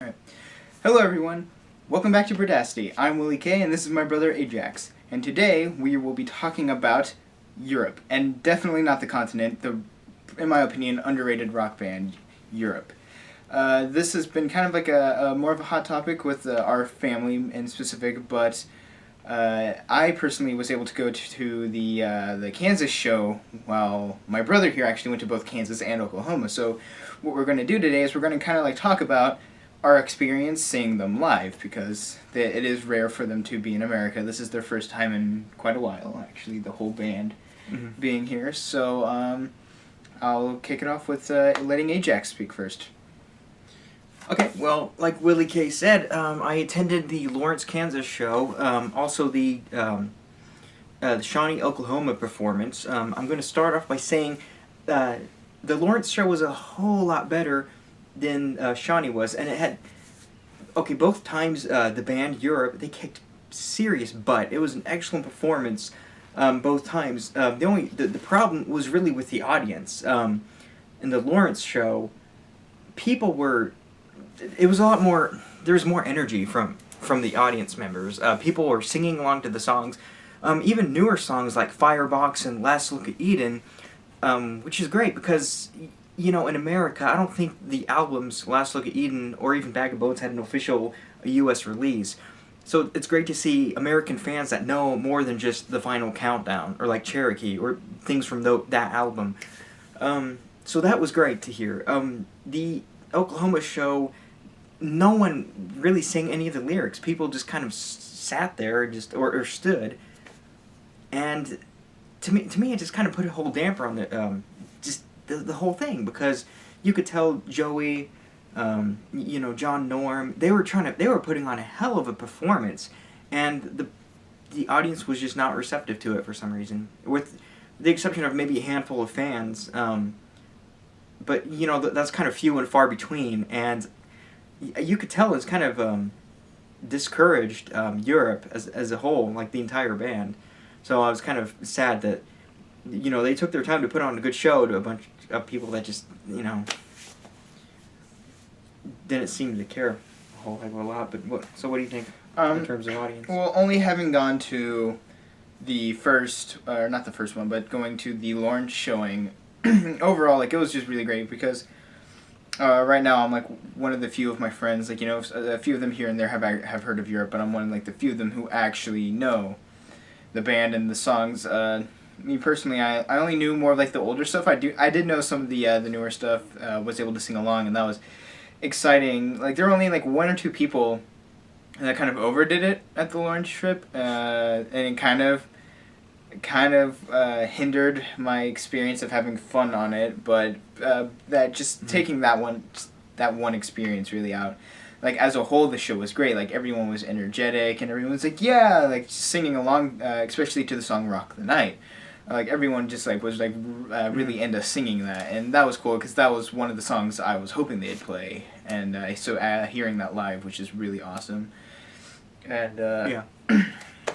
Alright. Hello everyone, welcome back to Bradasti. I'm Willie K and this is my brother Ajax. And today we will be talking about Europe, and definitely not the continent, the, in my opinion, underrated rock band, Europe. This has been kind of like a more of a hot topic with our family in specific, but I personally was able to go to the Kansas show while my brother here actually went to both Kansas and Oklahoma. So what we're going to do today is we're going to kind of like talk about our experience seeing them live, because it is rare for them to be in America. This is their first time in quite a while, actually, the whole band being here. So I'll kick it off with letting Ajax speak first. Okay, well, like Willie K said, I attended the Lawrence, Kansas show, also the Shawnee, Oklahoma performance. I'm going to start off by saying the Lawrence show was a whole lot better than Shawnee was, and it had, both times the band Europe, they kicked serious butt. It was an excellent performance both times. The problem was really with the audience. In the Lawrence show, it was a lot more, there was more energy from the audience members. People were singing along to the songs, even newer songs like Firebox and Last Look at Eden, which is great because, you know, in America, I don't think the albums Last Look at Eden or even Bag of Bones had an official U.S. release. So it's great to see American fans that know more than just The Final Countdown or like Cherokee or things from that album. So that was great to hear. The Oklahoma show, no one really sang any of the lyrics. People just kind of sat there or stood. And to me, it just kind of put a whole damper on the whole thing, because you could tell Joey, John Norm, they were putting on a hell of a performance, and the audience was just not receptive to it for some reason, with the exception of maybe a handful of fans. But that's kind of few and far between, and you could tell it's kind of discouraged Europe as a whole, like the entire band. So I was kind of sad that they took their time to put on a good show to a bunch of people that just, didn't seem to care a whole heck of a lot. But what do you think in terms of audience? Well, only having gone to the first, or not the first one, but going to the Lawrence showing, overall, like, it was just really great, because right now I'm like one of the few of my friends, like, a few of them here and there have heard of Europe, but I'm one of like the few of them who actually know the band and the songs. Me personally, I only knew more of like the older stuff. I did know some of the newer stuff. Was able to sing along, and that was exciting. Like, there were only like one or two people that kind of overdid it at the Lawrence trip, and it kind of hindered my experience of having fun on it. But that just taking that one experience really out. Like, as a whole, the show was great. Like, everyone was energetic, and everyone was like, yeah, like, singing along, especially to the song Rock the Night. Like, everyone just, like, was, like, really into singing that, and that was cool, because that was one of the songs I was hoping they'd play, and so hearing that live, which is really awesome. And,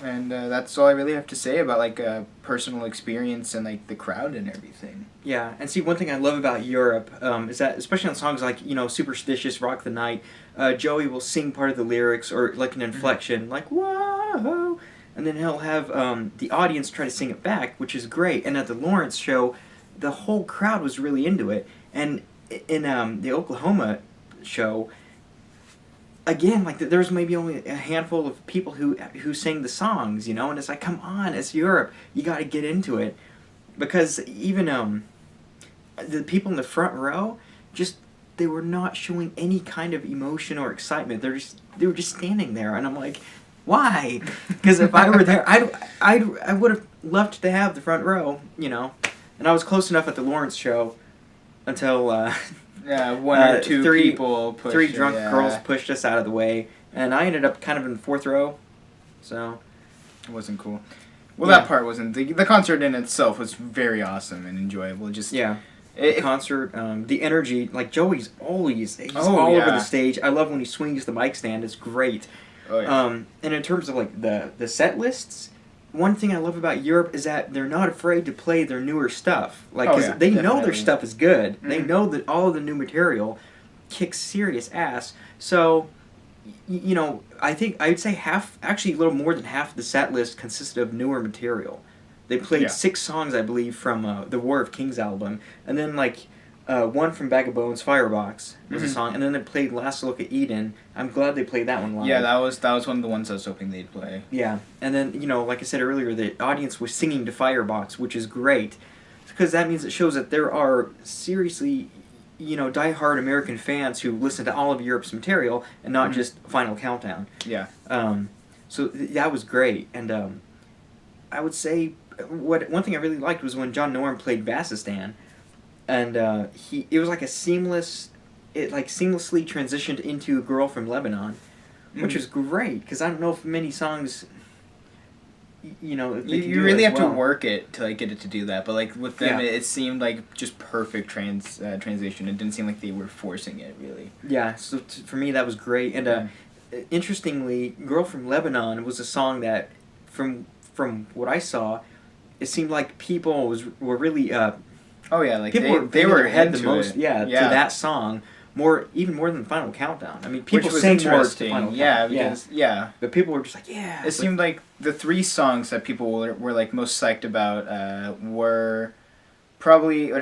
and that's all I really have to say about, like, personal experience and, like, the crowd and everything. Yeah, and see, one thing I love about Europe is that, especially on songs like, Superstitious, Rock the Night, Joey will sing part of the lyrics, or, like, an inflection, like, whoa, and then he'll have the audience try to sing it back, which is great. And at the Lawrence show, the whole crowd was really into it. And in the Oklahoma show, again, like, there's maybe only a handful of people who sang the songs, and it's like, come on, it's Europe, you got to get into it, because even the people in the front row, they were not showing any kind of emotion or excitement. They were just standing there, and I'm like, why? Because if I were there, I would have loved to have the front row, and I was close enough at the Lawrence show until one or two people pushed three drunk girls pushed us out of the way, and I ended up kind of in the fourth row, so it wasn't cool. Well, that part wasn't. The concert in itself was very awesome and enjoyable. The concert, the energy, like, Joey's always all over the stage. I love when he swings the mic stand. It's great. Oh, yeah. And in terms of, like, the set lists, one thing I love about Europe is that they're not afraid to play their newer stuff. Like, 'cause they know their stuff is good. Mm-hmm. They know that all of the new material, kicks serious ass. So, you know, I think I would say half, actually a little more than half of the set list consisted of newer material. They played 6 songs, I believe, from the War of Kings album, and then like one from Bag of Bones, Firebox was a song, and then they played Last Look at Eden. I'm glad they played that one live. Yeah, that was one of the ones I was hoping they'd play. Yeah, and then, you know, like I said earlier, the audience was singing to Firebox, which is great, because that means it shows that there are seriously, you know, diehard American fans who listen to all of Europe's material and not just Final Countdown. Yeah. So that was great, and I would say one thing I really liked was when John Norum played Vassistan, and it was like it seamlessly transitioned into Girl from Lebanon, which was great, because I don't know if many songs, you know, you really have to work it to like get it to do that, but like with them, it seemed like just perfect translation. It didn't seem like they were forcing it, really. Yeah, so for me that was great, and interestingly, Girl from Lebanon was a song that, from what I saw, it seemed like people were really oh yeah, like people they were ahead the into most, it. to that song, even more than Final Countdown. I mean, people Which was sang more to interesting. Final Yeah, Countdown. because But people were just like, yeah. It seemed like the 3 songs that people were like most psyched about were probably I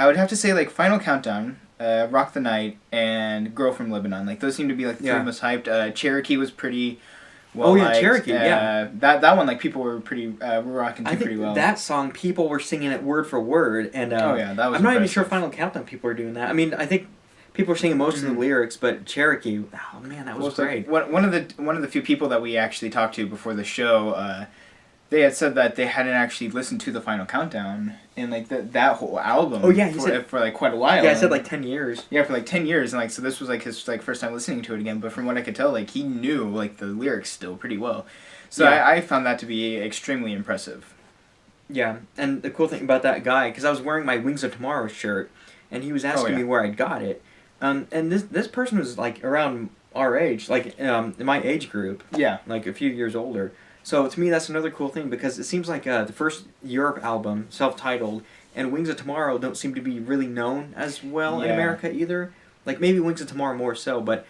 would have to say like Final Countdown, Rock the Night, and Girl from Lebanon. Like those seem to be like the 3 most hyped. Cherokee was pretty well liked. Cherokee, yeah. That one, like people were pretty were rocking to pretty well. That song, people were singing it word for word, and that was I'm not even sure Final Countdown people are doing that. I mean, I think people are singing most of the lyrics, but Cherokee, oh man, that was great. Like, one of the few people that we actually talked to before the show, they had said that they hadn't actually listened to the Final Countdown in like that whole album. Oh yeah, he said for like quite a while. Yeah, I said like 10 years. Yeah, for like 10 years, and like so this was like his like first time listening to it again. But from what I could tell, like he knew like the lyrics still pretty well. So I found that to be extremely impressive. Yeah, and the cool thing about that guy, because I was wearing my Wings of Tomorrow shirt, and he was asking me where I'd got it, and this person was like around our age, like in my age group. Yeah, like a few years older. So to me, that's another cool thing, because it seems like the first Europe album, self-titled, and Wings of Tomorrow don't seem to be really known as well in America either. Like maybe Wings of Tomorrow more so, but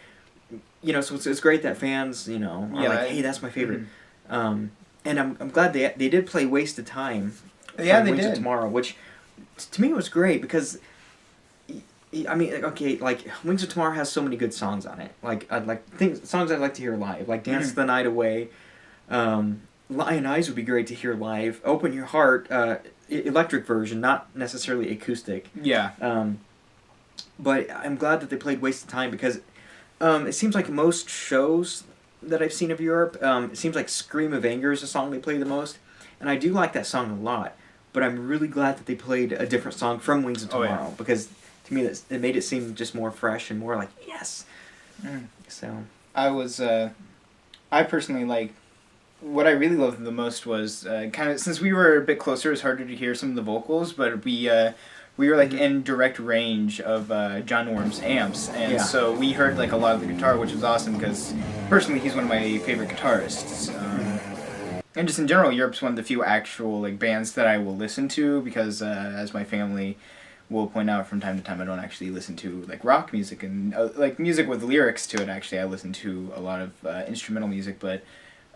you know, so it's great that fans, you know, are like, hey, that's my favorite. And I'm glad they did play Wasted Time. Yeah, they Wings did. of Tomorrow, which to me was great, because I mean, okay, like Wings of Tomorrow has so many good songs on it. Like songs I'd like to hear live, like Dance the Night Away. Lion Eyes would be great to hear live. Open Your Heart, electric version, not necessarily acoustic. Yeah. But I'm glad that they played Wasted Time, because it seems like most shows that I've seen of Europe, it seems like Scream of Anger is the song they play the most, and I do like that song a lot. But I'm really glad that they played a different song from Wings of Tomorrow, because to me it made it seem just more fresh and more like yes. So I personally like. What I really loved the most was kind of, since we were a bit closer, it was harder to hear some of the vocals, but we were like in direct range of John Norm's amps, and so we heard like a lot of the guitar, which was awesome, because personally he's one of my favorite guitarists. And just in general, Europe's one of the few actual like bands that I will listen to, because as my family will point out from time to time, I don't actually listen to like rock music and like music with lyrics to it. Actually, I listen to a lot of instrumental music, but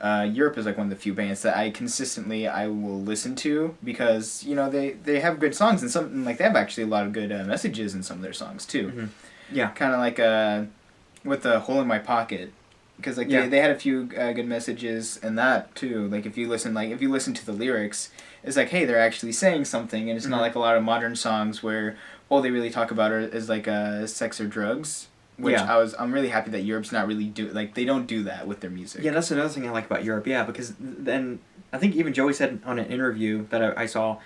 Europe is like one of the few bands that I will listen to, because you know they have good songs, and like they have actually a lot of good messages in some of their songs too. Yeah, kind of like with the Hole in My Pocket, because like they had a few good messages in that too. Like if you listen to the lyrics, it's like, hey, they're actually saying something, and it's not like a lot of modern songs where all they really talk about is like sex or drugs. Which I'm really happy that Europe's not really they don't do that with their music. Yeah, that's another thing I like about Europe. Yeah, because then I think even Joey said on an interview that I saw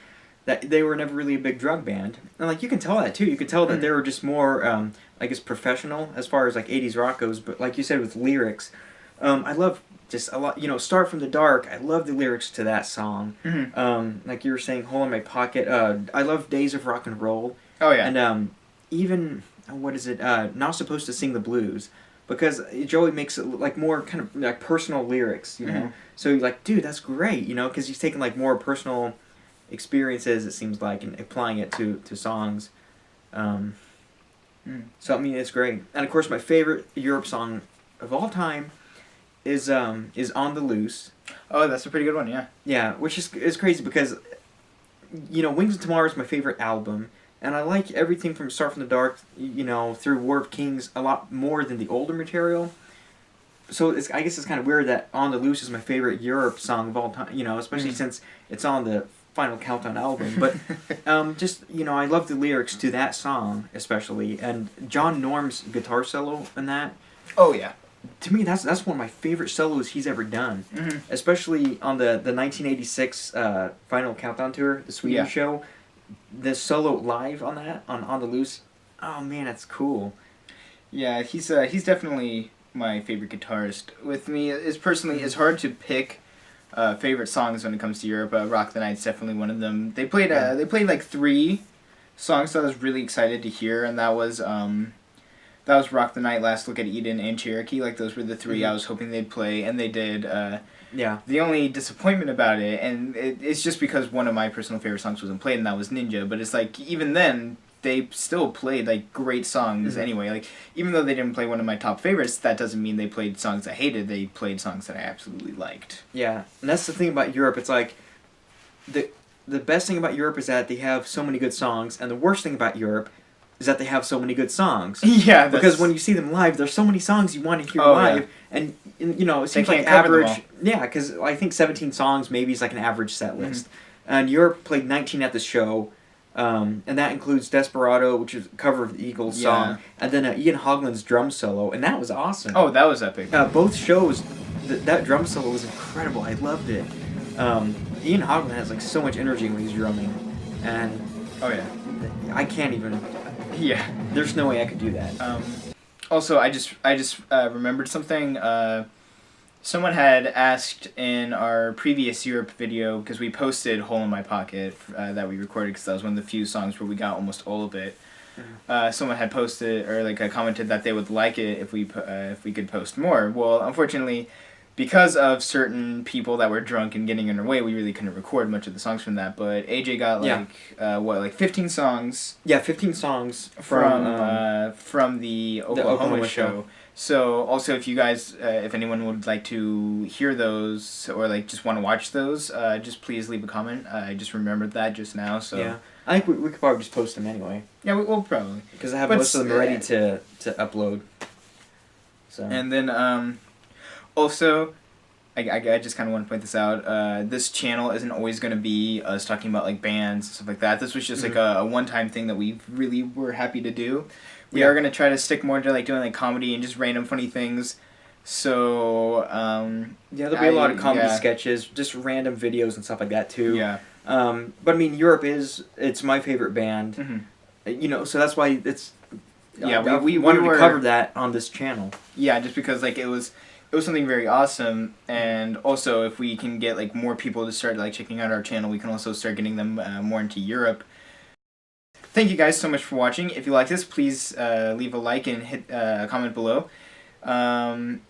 that they were never really a big drug band, and like you can tell that too. You can tell that they were just more, I guess, professional as far as like '80s rock goes. But like you said with lyrics, I love just a lot. You know, Start from the Dark. I love the lyrics to that song. Like you were saying, Hole in My Pocket. I love Days of Rock and Roll. Oh yeah. And even. What is it? Not Supposed to Sing the Blues, because Joey makes it like more kind of like personal lyrics, you know. So you're like, dude, that's great, you know, because he's taking like more personal experiences, it seems like, and applying it to songs. So I mean, it's great. And of course, my favorite Europe song of all time is "On the Loose." Oh, that's a pretty good one. Yeah. Yeah, which is crazy because, Wings of Tomorrow is my favorite album, and I like everything from Start from the Dark, through War of Kings a lot more than the older material. So I guess it's kind of weird that "On the Loose" is my favorite Europe song of all time. Especially since it's on the Final Countdown album. But I love the lyrics to that song especially, and John Norm's guitar solo in that. Oh yeah. To me, that's one of my favorite solos he's ever done, especially on the 1986 Final Countdown tour, the Sweden show. The solo live on that on the Loose, oh man, that's cool. Yeah, he's definitely my favorite guitarist. With me, it's hard to pick favorite songs when it comes to Europe. Rock the Night's definitely one of them. They played like 3 songs that I was really excited to hear, and that was Rock the Night, Last Look at Eden, and Cherokee. Like, those were the 3 I was hoping they'd play, and they did. Yeah. The only disappointment about it, and it's just because one of my personal favorite songs wasn't played, and that was Ninja, but it's like, even then, they still played, like, great songs anyway. Like, even though they didn't play one of my top favorites, that doesn't mean they played songs I hated. They played songs that I absolutely liked. Yeah, and that's the thing about Europe. It's like, the best thing about Europe is that they have so many good songs, and the worst thing about Europe is that they have so many good songs. Yeah, because when you see them live, there's so many songs you want to hear live, and it seems like average. Yeah, because I think 17 songs maybe is like an average set list, and Europe played 19 at the show, and that includes Desperado, which is a cover of the Eagles song, and then Ian Haugland's drum solo, and that was awesome. Oh, that was epic. Both shows, that drum solo was incredible. I loved it. Ian Haugland has like so much energy when he's drumming, and I can't even. Yeah, there's no way I could do that. Also, I just remembered something. Someone had asked in our previous Europe video, because we posted "Hole in My Pocket" that we recorded, because that was one of the few songs where we got almost all of it. Someone had posted or commented that they would like it if we could post more. Well, unfortunately, because of certain people that were drunk and getting in our way, we really couldn't record much of the songs from that. But AJ got 15 songs. Yeah, 15 songs from the Oklahoma show. So also, if you guys, if anyone would like to hear those or just want to watch those, just please leave a comment. I just remembered that just now. So yeah, I think we could probably just post them anyway. Yeah, we'll probably, because I have most of them ready to upload. So and then also, I just kind of want to point this out. This channel isn't always going to be us talking about bands and stuff like that. This was just a one-time thing that we really were happy to do. We are going to try to stick more to doing comedy and just random funny things. So there'll be a lot of comedy sketches, just random videos and stuff like that too. Yeah. But I mean, Europe it's my favorite band. So that's why it's. Yeah, we wanted to cover that on this channel. Yeah, just because it was something very awesome, and also if we can get more people to start checking out our channel, we can also start getting them more into Europe. Thank you guys so much for watching. If you like this, please leave a like and hit a comment below.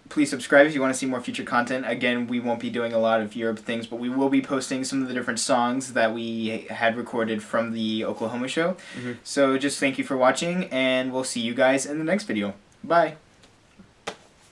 Please subscribe if you want to see more future content. Again, we won't be doing a lot of Europe things, but we will be posting some of the different songs that we had recorded from the Oklahoma show. So just thank you for watching, and we'll see you guys in the next video. Bye!